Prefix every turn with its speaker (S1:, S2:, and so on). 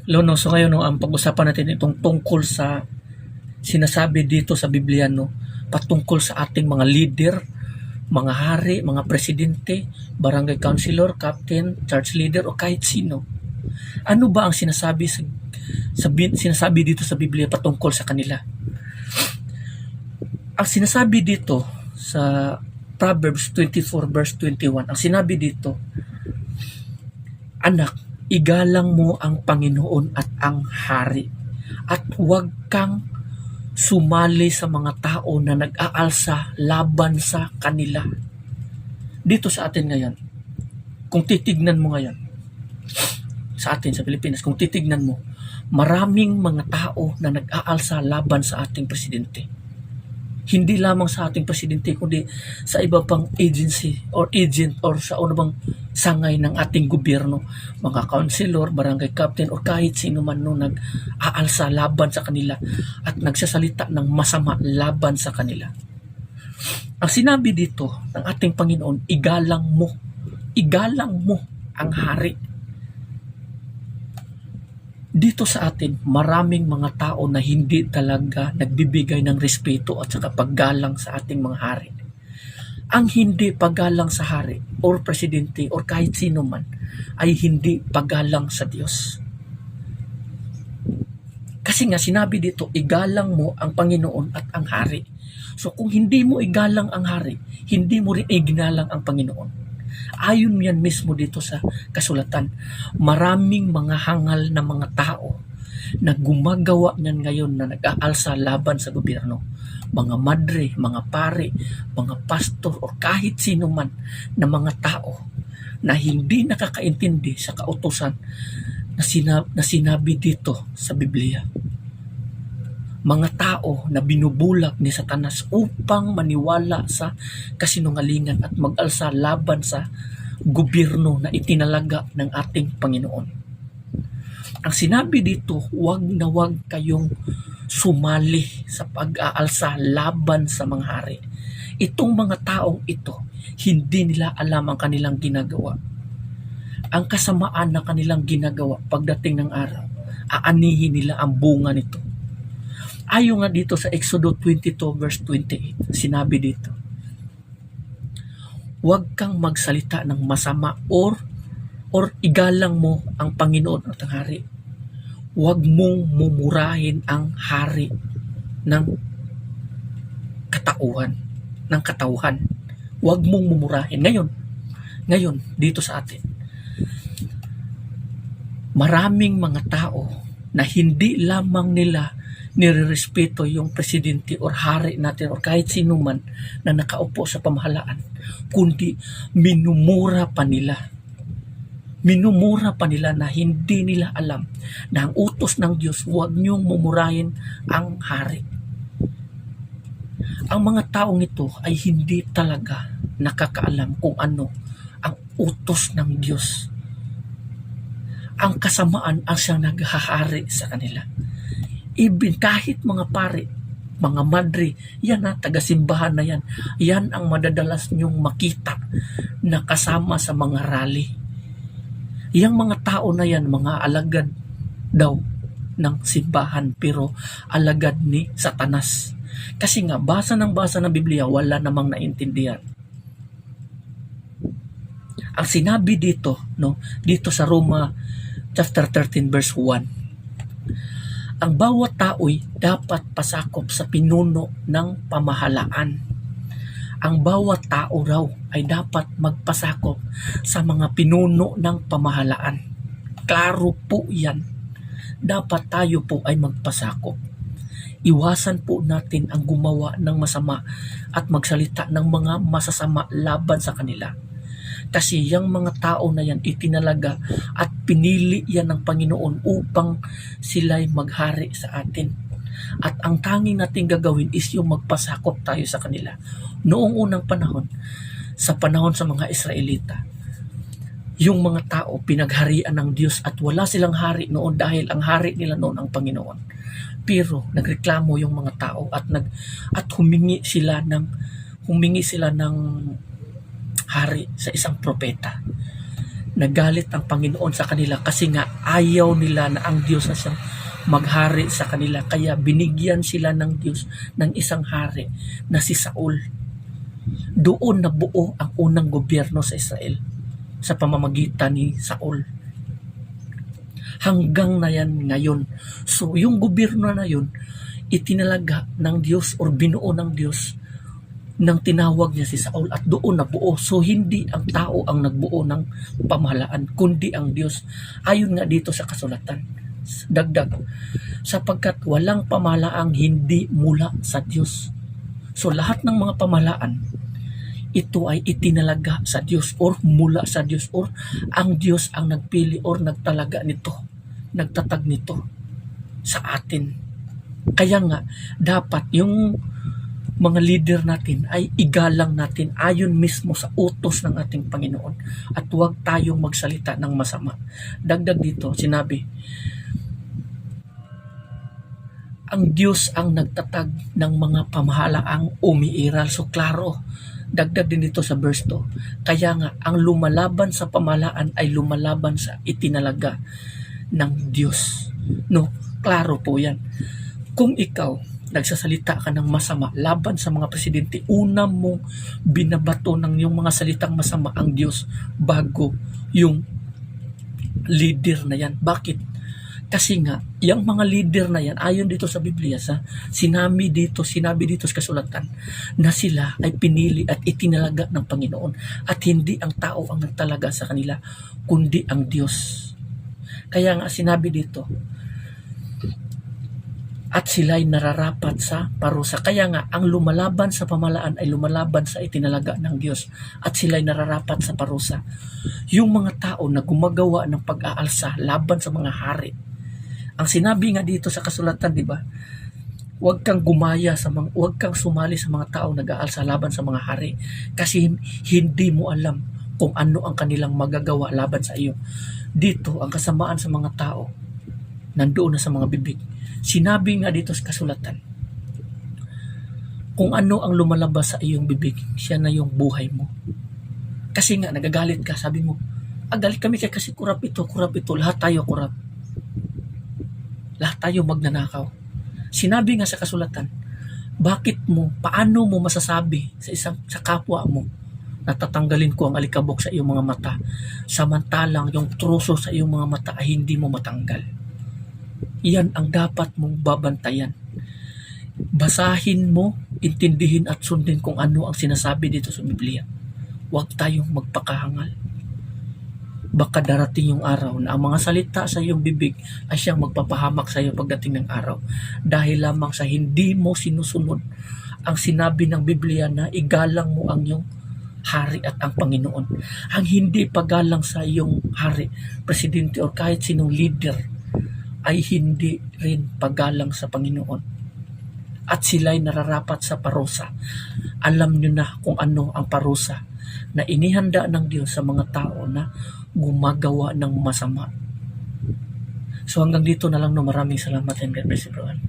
S1: Lono, so ngayon no, ang pag-usapan natin itong tungkol sa sinasabi dito sa Biblia no, patungkol sa ating mga leader, mga hari, mga presidente, barangay councilor, captain, church leader o kahit sino. Ano ba ang sinasabi dito sa Biblia patungkol sa kanila? Ang sinasabi dito sa Proverbs 24 verse 21, ang sinabi dito, anak, igalang mo ang Panginoon at ang hari at huwag kang sumali sa mga tao na nag-aalsa laban sa kanila. Dito sa atin ngayon, kung titignan mo ngayon, sa atin sa Pilipinas, kung titignan mo, maraming mga tao na nag-aalsa laban sa ating presidente. Hindi lamang sa ating presidente, kundi sa iba pang agency or agent or sa ano bang sangay ng ating gobyerno, mga councilor, barangay captain o kahit sino man no nag-aalsa laban sa kanila at nagsasalita ng masama laban sa kanila. Ang sinabi dito ng ating Panginoon, igalang mo ang hari. Dito sa atin, maraming mga tao na hindi talaga nagbibigay ng respeto at saka paggalang sa ating mga hari. Ang hindi paggalang sa hari or presidente or kahit sino man ay hindi paggalang sa Diyos. Kasi nga sinabi dito, igalang mo ang Panginoon at ang hari. So kung hindi mo igalang ang hari, hindi mo rin iginalang ang Panginoon. Ayon yan mismo dito sa kasulatan. Maraming mga hangal na mga tao na gumagawa niyan ngayon na nag-aalsa laban sa gobyerno. Mga madre, mga pare, mga pastor o kahit sino man na mga tao na hindi nakakaintindi sa kautusan na sinabi dito sa Biblia. Mga tao na binubulak ni Satanas upang maniwala sa kasinungalingan at mag-alsa laban sa gobyerno na itinalaga ng ating Panginoon. Ang sinabi dito, huwag na huwag kayong sumali sa pag-aalsa laban sa mga hari. Itong mga taong ito, hindi nila alam ang kanilang ginagawa. Ang kasamaan na kanilang ginagawa pagdating ng araw, aanihin nila ang bunga nito. Ayon nga dito sa Exodo 22 verse 28, sinabi dito, huwag kang magsalita ng masama or igalang mo ang Panginoon at ang hari. Huwag mong mumurahin ang hari ng katauhan. Huwag mong mumurahin. Ngayon, dito sa atin, maraming mga tao na hindi lamang nila nirerespeto yung presidente or hari natin or kahit sino man na nakaupo sa pamahalaan, kundi minumura pa nila na hindi nila alam na ang utos ng Diyos, huwag niyong mumurahin ang hari. Ang mga taong ito ay hindi talaga nakakaalam kung ano ang utos ng Diyos. Ang kasamaan ang siyang naghahari sa kanila. Even kahit mga pare, mga madre, yan na, taga-simbahan na yan. Yan ang madadalas nyong makita na kasama sa mga rally. Yang mga tao na yan, mga alagad daw ng simbahan, pero alagad ni Satanas. Kasi nga, basa ng Biblia, wala namang naintindihan. Ang sinabi dito, no, dito sa Roma chapter 13 verse 1, ang bawat tao'y dapat pasakop sa pinuno ng pamahalaan. Ang bawat tao raw ay dapat magpasakop sa mga pinuno ng pamahalaan. Klaro po yan. Dapat tayo po ay magpasakop. Iwasan po natin ang gumawa ng masama at magsalita ng mga masasama laban sa kanila. Kasi yung mga tao na yan itinalaga at pinili yan ng Panginoon upang sila'y maghari sa atin. At ang tanging nating gagawin is yung magpasakop tayo sa kanila. Noong unang panahon, sa panahon sa mga Israelita, yung mga tao pinagharian ng Diyos at wala silang hari noon dahil ang hari nila noon ang Panginoon. Pero nagreklamo yung mga tao at humingi sila ng hari sa isang propeta. Nagalit ang Panginoon sa kanila kasi nga ayaw nila na ang Diyos na siyang maghari sa kanila. Kaya binigyan sila ng Diyos ng isang hari na si Saul. Doon nabuo ang unang gobyerno sa Israel sa pamamagitan ni Saul. Hanggang na yan ngayon. So yung gobyerno na yun, itinalaga ng Diyos or binuo ng Diyos nang tinawag niya si Saul at doon nabuo. So hindi ang tao ang nagbuo ng pamahalaan, kundi ang Diyos. Ayon nga dito sa kasulatan, dagdag, sapagkat walang pamahalaang hindi mula sa Diyos. So lahat ng mga pamahalaan, ito ay itinalaga sa Diyos or mula sa Diyos or ang Diyos ang nagpili or nagtalaga nito, nagtatag nito sa atin. Kaya nga, dapat yung mga leader natin ay igalang natin ayon mismo sa utos ng ating Panginoon at huwag tayong magsalita ng masama. Dagdag dito, sinabi, ang Diyos ang nagtatag ng mga pamahalaang umiiral. So klaro, dagdag din dito sa verse 2. Kaya nga, ang lumalaban sa pamahalaan ay lumalaban sa itinalaga ng Diyos. No, klaro po yan. Kung ikaw nagsasalita ka ng masama laban sa mga presidente, una mong binabato ng yung mga salitang masama ang Diyos bago yung leader na yan. Bakit? Kasi nga, yung mga leader na yan, ayon dito sa Biblia, sinabi dito sa kasulatan, na sila ay pinili at itinalaga ng Panginoon at hindi ang tao ang nagtalaga sa kanila, kundi ang Diyos. Kaya nga sinabi dito, at sila'y nararapat sa parusa. Kaya nga, ang lumalaban sa pamahalaan ay lumalaban sa itinalaga ng Diyos. At sila'y nararapat sa parusa. Yung mga tao na gumagawa ng pag-aalsa laban sa mga hari. Ang sinabi nga dito sa kasulatan, di ba? Huwag kang huwag kang sumali sa mga tao nag-aalsa laban sa mga hari. Kasi hindi mo alam kung ano ang kanilang magagawa laban sa iyo. Dito, ang kasamaan sa mga tao, nandoon na sa mga bibig. Sinabi nga dito sa kasulatan, kung ano ang lumalabas sa iyong bibig, siya na yung buhay mo. Kasi nga, nagagalit ka, sabi mo, galit kami kasi kurap ito, lahat tayo kurap. Lahat tayo magnanakaw. Sinabi nga sa kasulatan, paano mo masasabi sa kapwa mo, natatanggalin ko ang alikabok sa iyong mga mata, samantalang yung truso sa iyong mga mata ay hindi mo matanggal. Yan ang dapat mong babantayan. Basahin mo, intindihin at sundin kung ano ang sinasabi dito sa Biblia. Huwag tayong magpakahangal. Baka darating yung araw na ang mga salita sa iyong bibig ay siyang magpapahamak sa iyo pagdating ng araw. Dahil lamang sa hindi mo sinusunod ang sinabi ng Biblia na igalang mo ang iyong hari at ang Panginoon. Ang hindi pagalang sa iyong hari, presidente o kahit sinong leader, ay hindi rin paggalang sa Panginoon. At sila'y nararapat sa parusa. Alam nyo na kung ano ang parusa na inihanda ng Diyos sa mga tao na gumagawa ng masama. So hanggang dito na lang, no. Maraming salamat and God bless everyone.